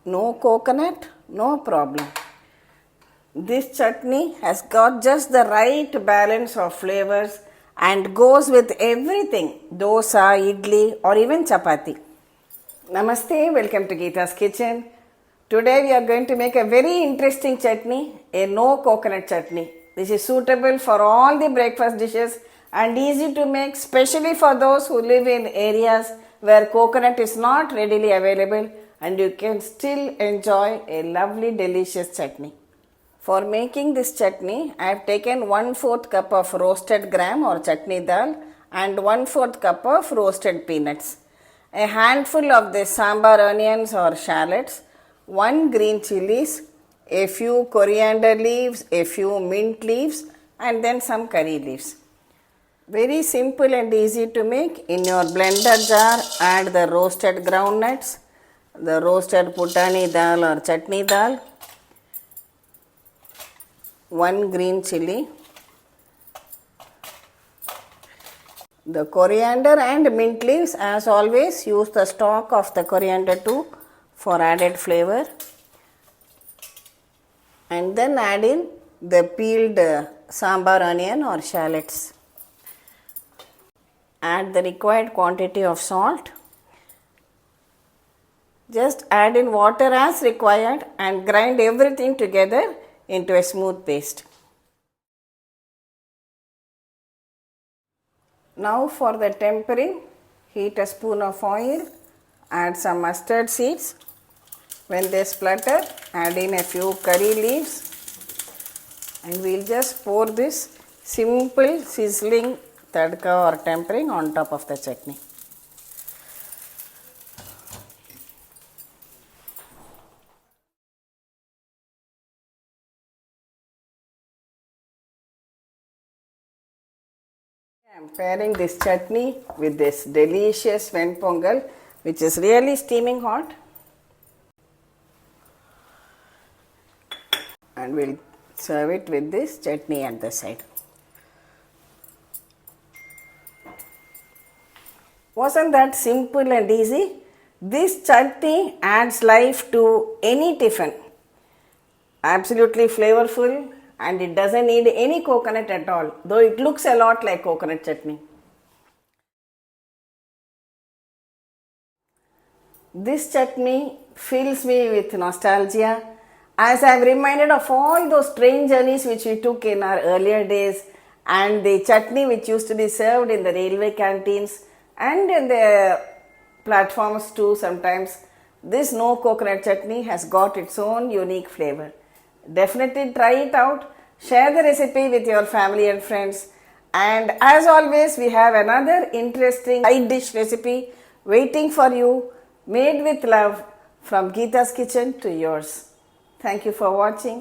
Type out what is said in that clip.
No coconut, no problem. This chutney has got just the right balance of flavors and goes with everything, dosa, idli or even chapati. Namaste, welcome to Gita's Kitchen. Today we are going to make a very interesting chutney, a no coconut chutney. This is suitable for all the breakfast dishes and easy to make, especially for those who live in areas where coconut is not readily available, and you can still enjoy a lovely delicious chutney. For making this chutney, I have taken 1/4 cup of roasted gram or chutney dal and 1/4 cup of roasted peanuts, a handful of the sambar onions or shallots, 1 green chillies, a few coriander leaves, a few mint leaves and then some curry leaves. Very simple and easy to make. In your blender jar, add the roasted groundnuts, the roasted putani dal or chutney dal, 1 green chilli, the coriander and mint leaves. As always, use the stalk of the coriander too for added flavor, and then add in the peeled sambar onion or shallots. Add the required quantity of salt. Just add in water as required and grind everything together into a smooth paste. Now for the tempering, heat a spoon of oil, add some mustard seeds. When they splutter, add in a few curry leaves and we'll just pour this simple sizzling tadka or tempering on top of the chutney. I am pairing this chutney with this delicious Pongal, which is really steaming hot, and we'll serve it with this chutney at the side. Wasn't that simple and easy? This chutney adds life to any tiffin. Absolutely flavorful, and it doesn't need any coconut at all, though it looks a lot like coconut chutney. This chutney fills me with nostalgia as I am reminded of all those train journeys which we took in our earlier days, and the chutney which used to be served in the railway canteens and in the platforms too sometimes. This no coconut chutney has got its own unique flavor. Definitely try it out. Share the recipe with your family and friends. And as always, we have another interesting side dish recipe waiting for you, made with love from Gita's Kitchen to yours. Thank you for watching.